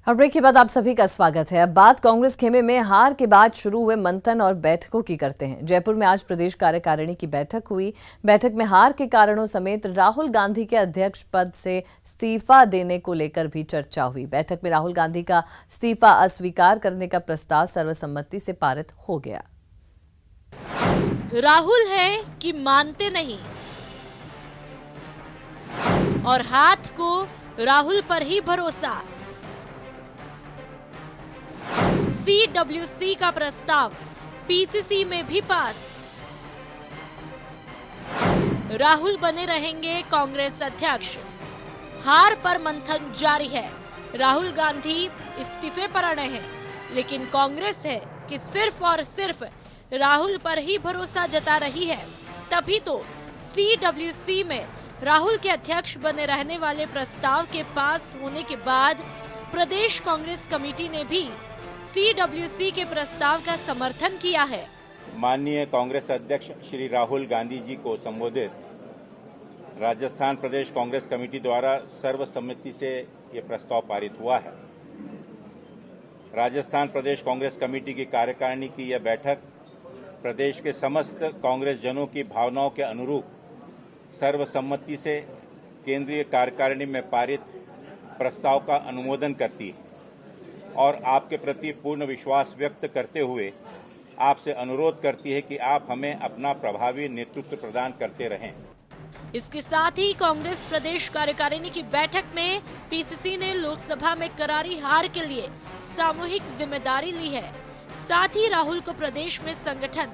और ब्रेक के बाद आप सभी का स्वागत है। अब बात कांग्रेस खेमे में हार के बाद शुरू हुए मंथन और बैठकों की करते हैं। जयपुर में आज प्रदेश कार्यकारिणी की बैठक हुई। बैठक में हार के कारणों समेत राहुल गांधी के अध्यक्ष पद से इस्तीफा देने को लेकर भी चर्चा हुई। बैठक में राहुल गांधी का इस्तीफा अस्वीकार करने का प्रस्ताव सर्वसम्मति से पारित हो गया। राहुल है कि मानते नहीं और हाथ को राहुल पर ही भरोसा। CWC का प्रस्ताव PCC में भी पास। राहुल बने रहेंगे कांग्रेस अध्यक्ष। हार पर मंथन जारी है। राहुल गांधी इस्तीफे पर अड़े हैं, लेकिन कांग्रेस है कि सिर्फ और सिर्फ राहुल पर ही भरोसा जता रही है। तभी तो CWC में राहुल के अध्यक्ष बने रहने वाले प्रस्ताव के पास होने के बाद प्रदेश कांग्रेस कमेटी ने भी CWC के प्रस्ताव का समर्थन किया है। माननीय कांग्रेस अध्यक्ष श्री राहुल गांधी जी को संबोधित राजस्थान प्रदेश कांग्रेस कमेटी द्वारा सर्वसम्मति से ये प्रस्ताव पारित हुआ है। राजस्थान प्रदेश कांग्रेस कमेटी की कार्यकारिणी की यह बैठक प्रदेश के समस्त कांग्रेस जनों की भावनाओं के अनुरूप सर्वसम्मति से केंद्रीय कार्यकारिणी में पारित प्रस्ताव का अनुमोदन करती है और आपके प्रति पूर्ण विश्वास व्यक्त करते हुए आपसे अनुरोध करती है कि आप हमें अपना प्रभावी नेतृत्व प्रदान करते रहें। इसके साथ ही कांग्रेस प्रदेश कार्यकारिणी की बैठक में PCC ने लोकसभा में करारी हार के लिए सामूहिक जिम्मेदारी ली है। साथ ही राहुल को प्रदेश में संगठन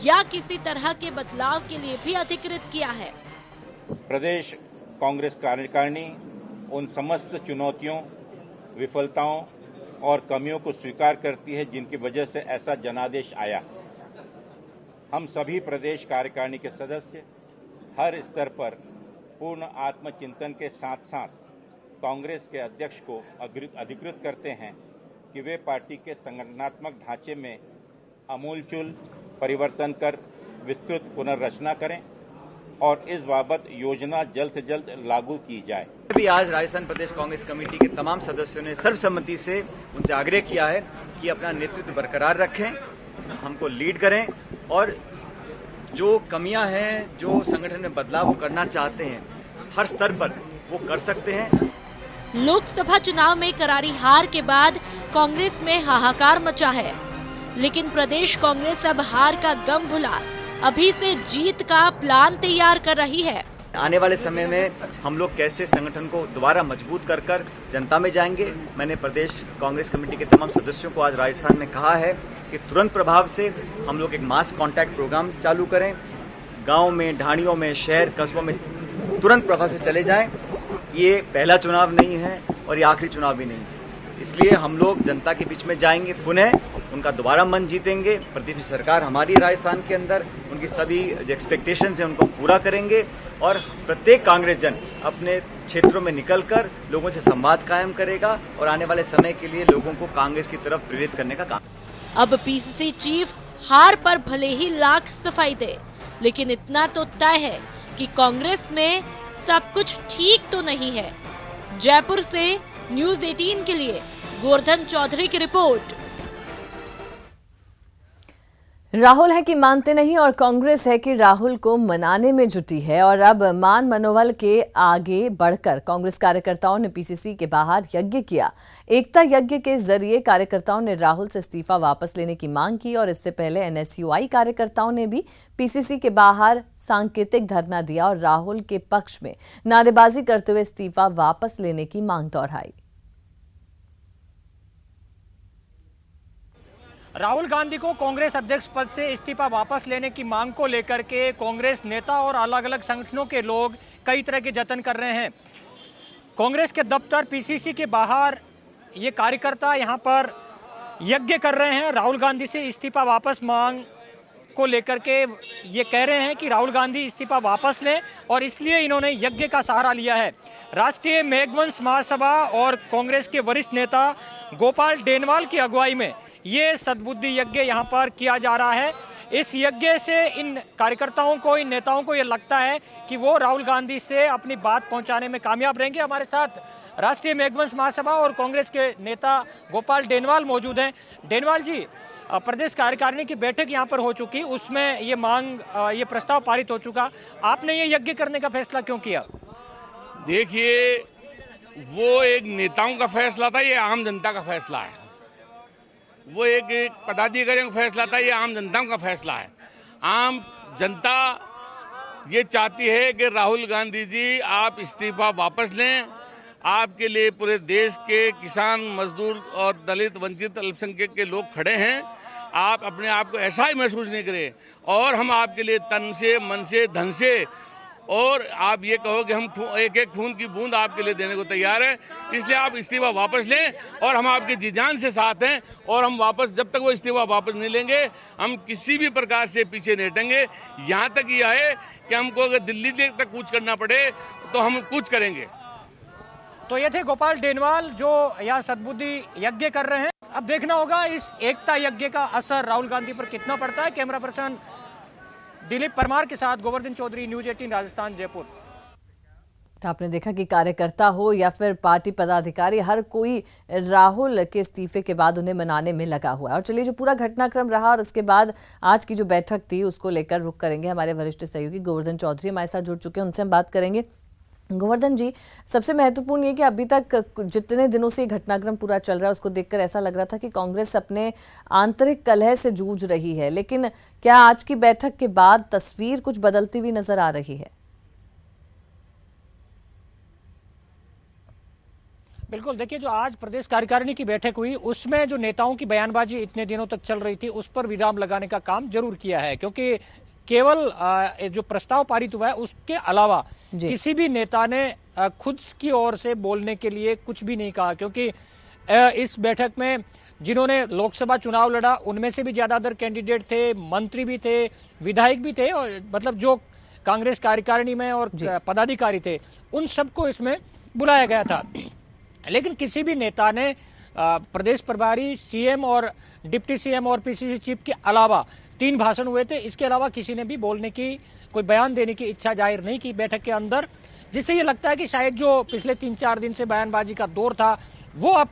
या किसी तरह के बदलाव के लिए भी अधिकृत किया है। प्रदेश कांग्रेस कार्यकारिणी उन समस्त चुनौतियों, विफलताओं और कमियों को स्वीकार करती है जिनकी वजह से ऐसा जनादेश आया। हम सभी प्रदेश कार्यकारिणी के सदस्य हर स्तर पर पूर्ण आत्मचिंतन के साथ साथ कांग्रेस के अध्यक्ष को अधिकृत करते हैं कि वे पार्टी के संगठनात्मक ढांचे में आमूलचूल परिवर्तन कर विस्तृत पुनर्रचना करें और इस बाबत योजना जल्द से जल्द लागू की जाए। भी आज राजस्थान प्रदेश कांग्रेस कमेटी के तमाम सदस्यों ने सर्वसम्मति से उनसे आग्रह किया है कि अपना नेतृत्व बरकरार रखें, हमको लीड करें और जो कमियां हैं, जो संगठन में बदलाव करना चाहते हैं, हर स्तर पर वो कर सकते हैं। लोकसभा चुनाव में करारी हार के बाद कांग्रेस में हाहाकार मचा है, लेकिन प्रदेश कांग्रेस अब हार का गम भुला अभी से जीत का प्लान तैयार कर रही है। आने वाले समय में हम लोग कैसे संगठन को दोबारा मजबूत कर जनता में जाएंगे। मैंने प्रदेश कांग्रेस कमेटी के तमाम सदस्यों को आज राजस्थान में कहा है कि तुरंत प्रभाव से हम लोग एक मास कांटेक्ट प्रोग्राम चालू करें, गांव में, ढाणियों में, शहर कस्बों में तुरंत प्रभाव से चले जाएं। ये पहला चुनाव नहीं है और ये आखिरी चुनाव भी नहीं है, इसलिए हम लोग जनता के बीच में जाएंगे, पुनः उनका दोबारा मन जीतेंगे। प्रदेश सरकार हमारी राजस्थान के अंदर उनकी सभी जो एक्सपेक्टेशंस हैं उनको पूरा करेंगे और प्रत्येक कांग्रेस जन अपने क्षेत्रों में निकलकर लोगों से संवाद कायम करेगा और आने वाले समय के लिए लोगों को कांग्रेस की तरफ प्रेरित करने का काम। अब PCC चीफ हार पर भले ही लाख सफाई दे, लेकिन इतना तो तय है कि कांग्रेस में सब कुछ ठीक तो नहीं है। जयपुर से न्यूज़ 18 के लिए गोवर्धन चौधरी की रिपोर्ट। राहुल है कि मानते नहीं और कांग्रेस है कि राहुल को मनाने में जुटी है। और अब मान मनोबल के आगे बढ़कर कांग्रेस कार्यकर्ताओं ने PCC के बाहर यज्ञ किया। एकता यज्ञ के जरिए कार्यकर्ताओं ने राहुल से इस्तीफा वापस लेने की मांग की और इससे पहले NSUI कार्यकर्ताओं ने भी PCC के बाहर सांकेतिक धरना दिया और राहुल के पक्ष में नारेबाजी करते हुए इस्तीफा वापस लेने की मांग दोहराई। राहुल गांधी को कांग्रेस अध्यक्ष पद से इस्तीफा वापस लेने की मांग को लेकर के कांग्रेस नेता और अलग अलग संगठनों के लोग कई तरह के जतन कर रहे हैं। कांग्रेस के दफ्तर PCC के बाहर ये कार्यकर्ता यहाँ पर यज्ञ कर रहे हैं, राहुल गांधी से इस्तीफा वापस मांग को लेकर के ये कह रहे हैं कि राहुल गांधी इस्तीफा वापस लें और इसलिए इन्होंने यज्ञ का सहारा लिया है। राष्ट्रीय मेघवंश महासभा और कांग्रेस के वरिष्ठ नेता गोपाल डेनवाल की अगुवाई में ये सद्बुद्धि यज्ञ यहाँ पर किया जा रहा है। इस यज्ञ से इन कार्यकर्ताओं को, इन नेताओं को ये लगता है कि वो राहुल गांधी से अपनी बात पहुंचाने में कामयाब रहेंगे। हमारे साथ राष्ट्रीय मेघवंश महासभा और कांग्रेस के नेता गोपाल डेनवाल मौजूद हैं। डेनवाल जी, प्रदेश कार्यकारिणी की बैठक यहाँ पर हो चुकी, उसमें ये मांग, ये प्रस्ताव पारित हो चुका, आपने ये यज्ञ करने का फैसला क्यों किया? देखिए, वो एक नेताओं का फैसला था, ये आम जनता का फैसला है। वो एक पदाधिकारियों का फैसला था, ये आम जनताओं का फैसला है। आम जनता ये चाहती है कि राहुल गांधी जी आप इस्तीफा वापस लें। आपके लिए पूरे देश के किसान, मजदूर और दलित, वंचित, अल्पसंख्यक के लोग खड़े हैं। आप अपने आप को ऐसा ही महसूस नहीं करें और हम आपके लिए तन से, मन से, धन से, और आप ये कहो कि हम एक एक खून की बूंद आपके लिए देने को तैयार है। इसलिए आप इस्तीफा वापस लें और हम आपके जी जान से साथ हैं। और हम वापस, जब तक वो इस्तीफा वापस नहीं लेंगे, हम किसी भी प्रकार से पीछे नहीं हटेंगे। यहाँ तक यह है कि हमको अगर दिल्ली तक कूच करना पड़े तो हम कूच करेंगे। तो ये थे गोपाल डेनवाल जो यहाँ सद्बुद्धि यज्ञ कर रहे हैं। अब देखना होगा इस एकता यज्ञ का असर राहुल गांधी पर कितना पड़ता है। कैमरा पर्सन दिलीप परमार के साथ गोवर्धन चौधरी, न्यूज 18 राजस्थान, जयपुर। तो आपने देखा कि कार्यकर्ता हो या फिर पार्टी पदाधिकारी, हर कोई राहुल के इस्तीफे के बाद उन्हें मनाने में लगा हुआ है। और चलिए, जो पूरा घटनाक्रम रहा और उसके बाद आज की जो बैठक थी उसको लेकर रुख करेंगे। हमारे वरिष्ठ सहयोगी गोवर्धन चौधरी हमारे साथ जुड़ चुके हैं, उनसे हम बात करेंगे। गोवर्धन जी, सबसे महत्वपूर्ण ये कि अभी तक जितने दिनों से घटनाक्रम पूरा चल रहा है उसको देखकर ऐसा लग रहा था कि कांग्रेस अपने आंतरिक कलह से जूझ रही है, लेकिन क्या आज की बैठक के बाद तस्वीर कुछ बदलती हुई नजर आ रही है? बिल्कुल, देखिए, जो आज प्रदेश कार्यकारिणी की बैठक हुई उसमें जो नेताओं की बयानबाजी इतने दिनों तक चल रही थी उस पर विराम लगाने का काम जरूर किया है, क्योंकि केवल जो प्रस्ताव पारित हुआ है उसके अलावा किसी भी नेता ने खुद की ओर से बोलने के लिए कुछ भी नहीं कहा। क्योंकि इस बैठक में जिन्होंने लोकसभा चुनाव लड़ा उनमें से भी ज्यादातर कैंडिडेट थे, मंत्री भी थे, विधायक भी थे, और मतलब जो कांग्रेस कार्यकारिणी में और पदाधिकारी थे उन सबको इसमें बुलाया गया था। लेकिन किसी भी नेता ने प्रदेश प्रभारी, सीएम और डिप्टी सीएम और पीसीसी चीफ के अलावा 3 भाषण हुए थे, इसके अलावा किसी ने भी बोलने की, कोई बयान देने की इच्छा जाहिर नहीं की बैठक के अंदर, जिससे ये लगता है कि शायद जो पिछले 3-4 दिन से बयानबाजी का दौर था वो अब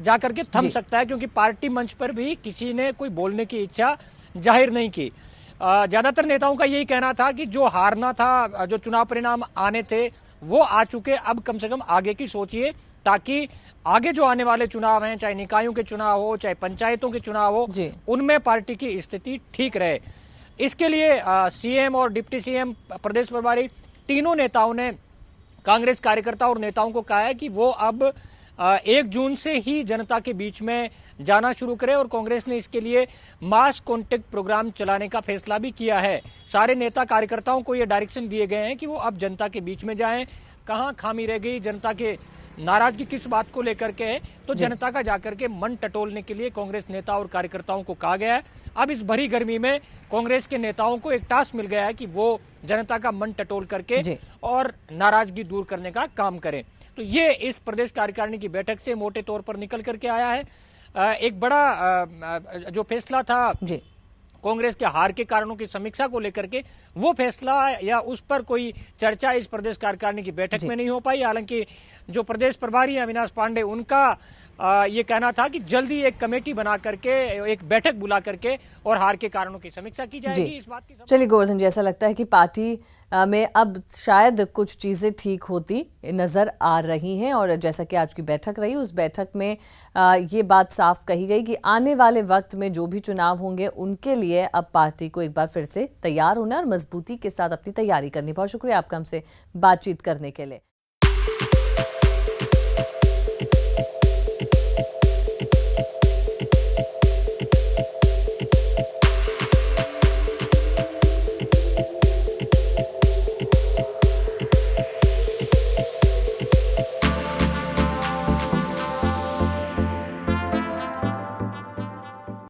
जाकर के थम सकता है, क्योंकि पार्टी मंच पर भी किसी ने कोई बोलने की इच्छा जाहिर नहीं की। ज्यादातर नेताओं का यही कहना था कि जो हारना था, जो चुनाव परिणाम आने थे वो आ चुके, अब कम से कम आगे की सोचिए, ताकि आगे जो आने वाले चुनाव हैं, चाहे निकायों के चुनाव हो, चाहे पंचायतों के चुनाव हो, उनमें पार्टी की स्थिति ठीक रहे। इसके लिए सीएम और डिप्टी सीएम, प्रदेश प्रभारी, तीनों नेताओं ने कांग्रेस कार्यकर्ता और नेताओं को कहा है कि वो अब 1 जून से ही जनता के बीच में जाना शुरू करें, और कांग्रेस ने इसके लिए मास कॉन्टेक्ट प्रोग्राम चलाने का फैसला भी किया है। सारे नेता कार्यकर्ताओं को ये डायरेक्शन दिए गए हैं कि वो अब जनता के बीच में जाएं, कहाँ खामी रह गई, जनता के नाराजगी किस बात को लेकर के है, तो जनता का जाकर के मन टटोलने के लिए कांग्रेस नेता और कार्यकर्ताओं को कहा गया है। अब इस भरी गर्मी में कांग्रेस के नेताओं को एक टास्क मिल गया है कि वो जनता का मन टटोल करके और नाराजगी दूर करने का काम करें। तो ये इस प्रदेश कार्यकारिणी की बैठक से मोटे तौर पर निकल करके आया है। एक बड़ा जो फैसला था कांग्रेस के हार के कारणों की समीक्षा को लेकर के, वो फैसला या उस पर कोई चर्चा इस प्रदेश कार्यकारिणी की बैठक में नहीं हो पाई। हालांकि जो प्रदेश प्रभारी हैं अविनाश पांडे, उनका ये कहना था कि जल्दी एक कमेटी बना करके एक बैठक बुला करके और हार के कारणों की समीक्षा की जाएगी। इस बात की चलिए गोवर्धन जी, ऐसा लगता है कि पार्टी में अब शायद कुछ चीजें ठीक होती नजर आ रही हैं, और जैसा कि आज की बैठक रही उस बैठक में ये बात साफ कही गई कि आने वाले वक्त में जो भी चुनाव होंगे उनके लिए अब पार्टी को एक बार फिर से तैयार होना और मजबूती के साथ अपनी तैयारी करनी। बहुत शुक्रिया आपका हमसे बातचीत करने के लिए।